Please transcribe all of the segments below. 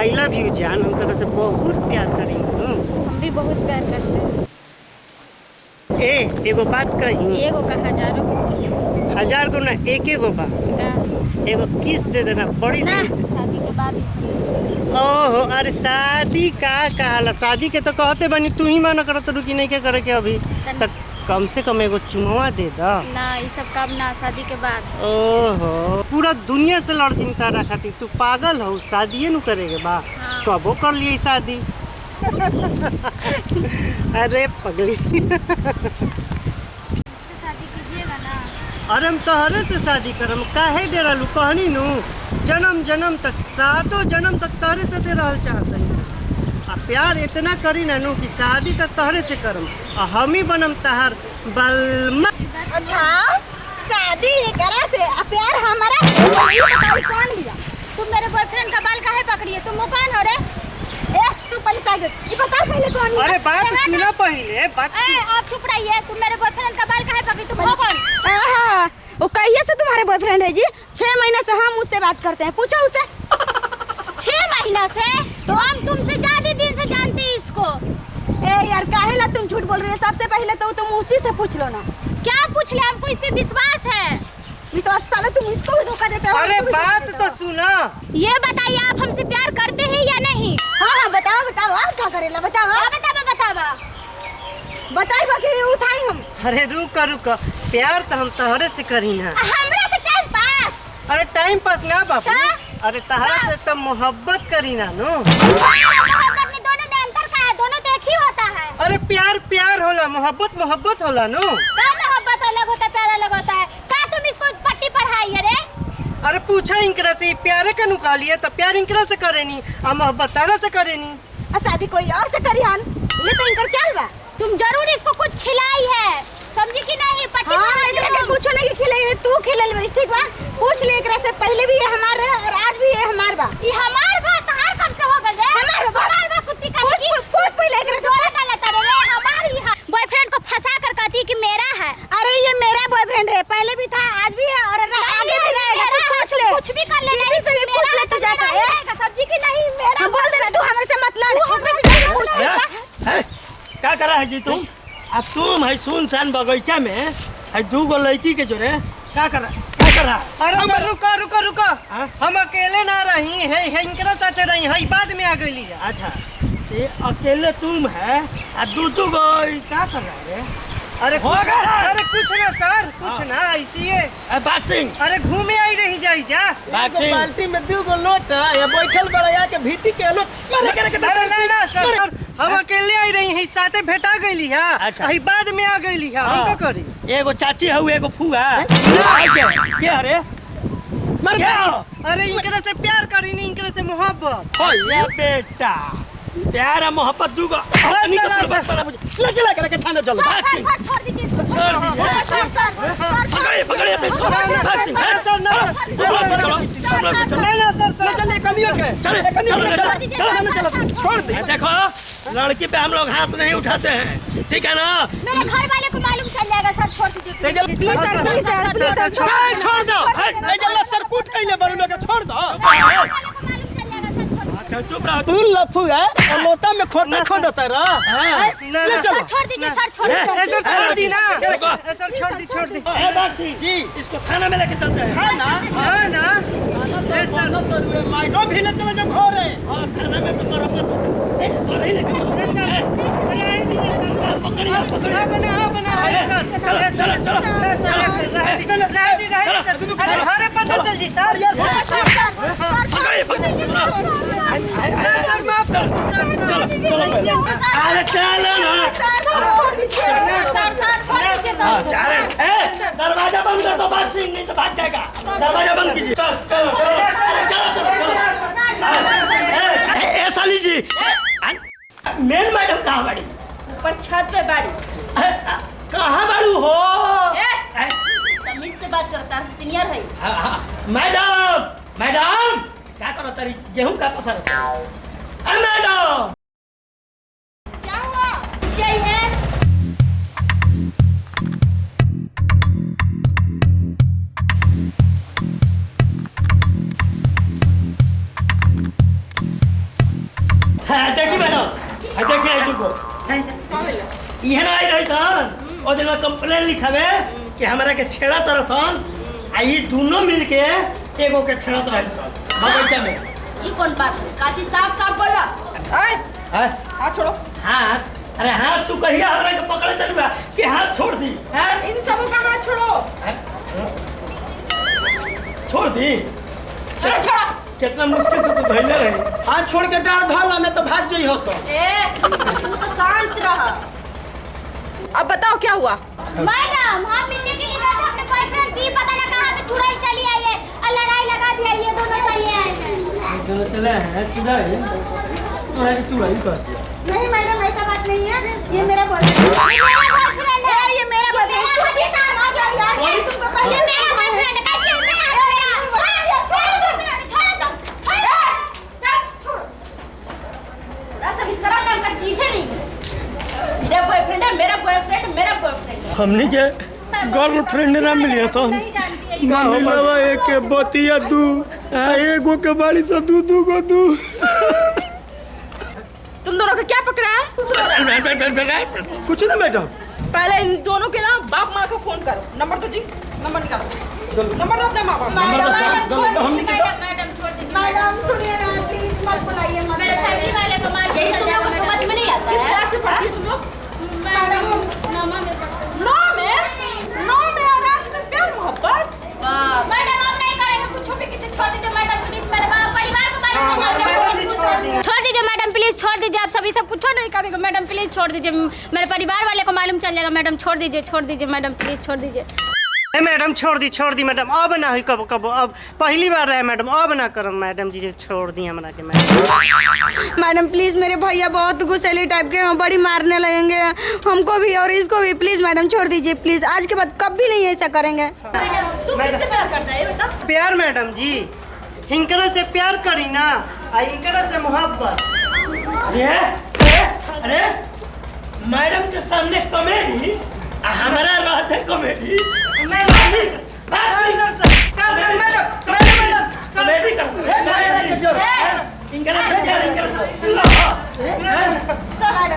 I love you जान, हम तेरा से बहुत प्यार करेंगे। हम भी बहुत प्यार करते हैं। एगो बात कही, एगो का हजारों को 1000 गो ना, एक गो बा। का एगो किस दे देना बड़ी ना, दिल से। शादी के बाद ही सब। ओहो, अरे शादी का कहला, शादी के तो कहते बनी, तू ही मना करत रुकी नहीं क्या करे के अभी तक। कम से कम एगो चुमवा दे दा ना, ये सब काम ना, शादी के बाद। ओहो, पूरा दुनिया से लड़ चिंता रखती, तू पागल हो, शादी नु करेगे बा। हाँ। कबो कर लिए शादी। अरे पगली। मुझसे शादी कीजिएगा ना। अरे हम तोहरे से शादी करम, काहे डेरा लू, कहनी नु जन्म जन्म तक, सातों जन्म तक तोहरे से दे रहल चाहत हई। आ प्यार इतना करी ना नु कि शादी तक तोहरे से करम, आ हम ही बनम तहार बलमा। अच्छा, शादी करा से प्यार हमारा से बताओ कौन लिया? तुम मेरे बॉयफ्रेंड का बाल काहे पकड़ी है? तुम वो कौन हो रे? तू पहले साइड ये बता पहले कौन लिया? अरे बात सुना पहले, बात आप चुप रहिए। तुम मेरे बॉयफ्रेंड का बाल काहे पकड़ी? तुम हो कौन? आहा, वो कहिए से तुम्हारे बॉयफ्रेंड है जी? 6 महीने से हम उससे बात करते हैं, पूछो उसे। 6 महीना से? तो हम तुमसे ज्यादा दिन से जानते हैं इसको। यार काहे ला तुम झूठ बोल रही है? सबसे पहले तो तुम उसी से पूछ लो ना। क्या पूछ ले? हमको इस पे विश्वास है। विश्वास साला तुम इसको भी धोखा देते हो। अरे हमको भी धोखा बात देते तो हो। सुना। ये बताइए, आप हमसे प्यार करते हैं या नहीं? हाँ बताओ बताओ, आप क्या करेला बताओ। बतावा। बताई बाकी उठाई हम। अरे रुक, प्यार तो हम तोहरे से करी ना। हमरा से टाइम पास? अरे टाइम पास ना बाबू, तो? अरे तहरा से तो मोहब्बत करी ना नो। मोहब्बत में दोनों में अंतर का है? दोनों तो एक ही होता है। अरे प्यार होला, मोहब्बत होला नो। का मोहब्बत अलग होता है, प्यार अलग होता है? का तुम इसको पट्टी पढ़ाई है रे? अरे पूछा इनकरा से, प्यारे का नुकालिए तो प्यार इनकरा से करेनी, आ मोहब्बत तारा से करेनी। शादी कोई और से करी हन, ये तो इनकर चल बा। तुम जरूर इसको कुछ खिलाई है, समझी कि नहीं? पट्टी हाँ, एकरा के कुछ नहीं खिलाई, तू खिलल बड़ी, ठीक बा? पूछ ले एकरा से, पहले भी ये हमारे और आज भी ये हमार बा। ये हमार बात हर कब से हो गए रे? हमार बा। हमार बात कुत्ती का पूछ पहले एकरा से। जोड़ा चलता रे। हमारी बॉयफ्रेंड को फंसा कर कहती कि मेरा है। अरे ये मेरा बॉयफ्रेंड है, पहले भी था, आज भी है और आगे भी रहेगा। तू पूछ ले, कुछ भी कर लेना, किसी से भी पूछ ले, तू जाकर सब्जी की नहीं मेरा। हम बोल दे रहा, तू हमरे से मत लड़, हमरे से जाके पूछ ले। क्या करा है जी तुम? अब तुम है सुनसान बगीचा में है 2 गो लड़की के जोरे क्या कर रहा? अरे रुका, हाँ? हम अकेले ना रही है इनकरा साथे रही है, बाद में आ गई। अच्छा, ये अकेले तुम है और 2 गो क्या कर रहा है? अरे हो गया। अरे कुछ ना सर, कुछ ना, इसीए बॉक्सिंग अरे घूमे आई रही जाई जा। बॉक्सिंग बाल्टी में 2 गो लोट या बैठल बड़ाया के भीती के लोट मारे करे के। अरे ना सर, हम अकेले आई रही है, साथे भेटा गईली है। अच्छा। अही बाद में आ गईली है, हम का करी? एगो चाची है, एगो फूआ क्या अरे मर गया। अरे इनकरा से प्यार करी नहीं, इनकरा से मोहब्बत। हो या बेटा, प्यार और मोहब्बत 2 गो चला करके थाना चलो। बॉक्सिंग छोड़ दीजिए इसको। छोड़ दीजिए, पकड़िए तो इसको। बॉक्सिंग अरे सर ना, ना सर, चलिए कनिया के चलो छोड़ दे। देखो लड़की पे हम लोग हाथ नहीं उठाते हैं, ठीक है ना? मेरे घर वाले को मालूम चल जाएगा। सर छोड़ दीजिए प्लीज सर, छोड़ दो। जल्ला सर कूट कइले बड़ू लोग छोड़ दो। चुप रहो तू, लफू है और लोटा में खोदता रहा। ले चलो। छोड़ दीजिए सर, छोड़ सर छोड़ दी ना, देखो। सर छोड़ दी। बॉक्सिंग जी, इसको थाना में लेके चलते हैं। थाना? हाँ ना, माइको भी ले चलो जब घरे और थाना में तो मरम्मत नहीं लेके चलो। अरे पता चल जी सर, अरे चलो ना, दरवाजा बंद कर दो। बॉक्सिंग नहीं तो भाग जाएगा। दरवाजा बंद कीजिए। चलो साली जी, मेन मैडम कहाँ बाड़ी? ऊपर छत पे बाड़ी। कहाँ बाड़ू हो? तमीज से बात करता है, सीनियर है। मैडम क्या करो तारी? गेहूं का पसर मैडम क्या हुआ? जय है। और दिन कंप्लेन लिखावे कि हमरा के छेड़ा तरसन आ ये दोनों मिलके एगो के छेड़त रहसन बगीचा में। ये कौन बात है? काची साफ साफ बोला। ओए हैं हाथ छोड़ो। हाथ? अरे हाथ तू कहिया हमरा के पकड़े चलबा कि हाथ छोड़ दी हैं? इन सबों का हाथ छोड़ो। छोड़ दी? अरे छोड़ो। कितना मुश्किल से तू धइले रही। हाथ छोड़ के डाल धर ला नहीं तो भाग जाई हो सो। ए तू तो शांत रह। अब बताओ क्या हुआ? मैडम हम मिलने के लिए गए थे अपने बॉयफ्रेंड से, पता ना कहां से चुड़ैल चली आई है और लड़ाई लगा दिया। ये दोनों चले आए हैं। दोनों चले हैं चुड़ाई तुम्हारे की चुड़ाई कर दिया। नहीं मैडम ऐसा बात नहीं है, ये मेरा बॉयफ्रेंड है। ये मेरा बॉयफ्रेंड है। तू पीछे मत जा यार, तुमको पहले मेरा बॉयफ्रेंड है। कैसे मेरा छोड़ दो। ऐसा भी शर्म नाम का चीज है नहीं। मेरा बॉयफ्रेंड है, मेरा बॉयफ्रेंड, मेरा बॉयफ्रेंड है। हमनी के गर्लफ्रेंड ना मिलिए तो नहीं जानती है। मिलवा एक के बतिया दू एगो के बाड़ी से दू दू गो दू। तुम दोनों को क्या पकड़ा है? कुछ ना मैडम। पहले इन दोनों के ना बाप माँ को फोन करो। नंबर दो जी, नंबर निकालो। नंबर दो अपने माँ बाप। मैडम छोड़ दीजिए। मैडम सुनिए ना प्लीज, मत बुलाइए मत। मेरे सभी वाले को मार यही तो तुमको समझ में नहीं आता किस है। क्लास में पढ़ती है तुम लोग? मैडम नमा में 9 में और 8 में प्यार मोहब्बत। वाह। मैडम आप नहीं करेंगे कुछ छोटे कितने छोड़ दीजिए मैडम प्लीज। मेरे परिवार को मालूम चल जाएगा। छोड़ दीजिए मैडम प्लीज, छोड़ दीजिए। आप सभी सब कुछ नहीं करेंगे मैडम प्लीज छोड़ दीजिए। मेरे परिवार वाले को मालूम चल जाएगा मैडम। छोड़ दीजिए मैडम प्लीज छोड़ दीजिए। मैडम छोड़ दी मैडम। अब ना हुई कब कब, अब पहली बार रहे मैडम, अब ना करो मैडम जी, छोड़ दी हमरा के मैडम। मैडम प्लीज, मेरे भैया बहुत गुस्सैली टाइप के हैं, बड़ी मारने लगेंगे हमको भी और इसको भी। प्लीज मैडम छोड़ दीजिए प्लीज, आज के बाद कभी नहीं ऐसा करेंगे। तू किससे प्यार करता है बता? प्यार मैडम जी, हिंकरा से प्यार करी ना, हिंकरा से मोहब्बत। अरे मैडम के सामने कॉमेडी हमारा रहते कॉमेडी कॉमेडी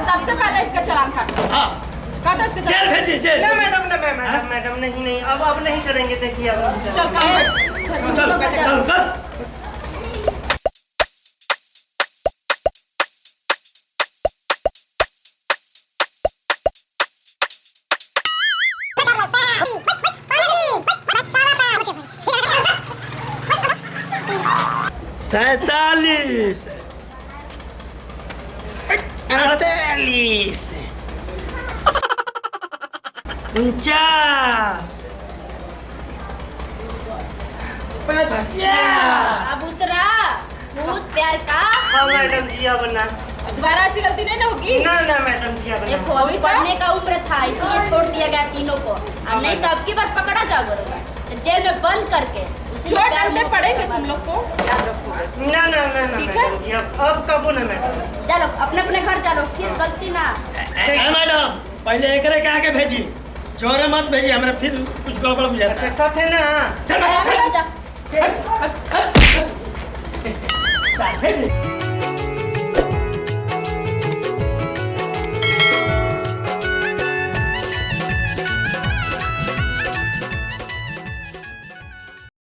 सबसे पहले इसका चालान काटो। काटो इसका जेल भेजिए जेल। ना मैडम नहीं अब नहीं करेंगे। देखिए अब चल काम चल चल चल। सैतालीस 48 49 50। अब उतरा भूत प्यार का। हाँ मैडम जी अब ना दोबारा ऐसी गलती नहीं ना होगी। ना मैडम जी अब ना। देखो अभी पढ़ने का उम्र था इसलिए छोड़ दिया गया तीनों को। अब नहीं तो अब की बार पकड़ा जाओगे जेल में बंद करके। छोड़ डालने पड़ेंगे तुम लोग को, याद रखोगे। ना मैडम जी अब कबो ना मैडम। चलो अपने अपने घर चलो, फिर गलती ना। मैडम पहले एकरे के आगे भेजी, जोरे मत भेजी, हमरा फिर कुछ गड़बड़ बुझाता। अच्छा साथ है ना। चल जा। साथे जी।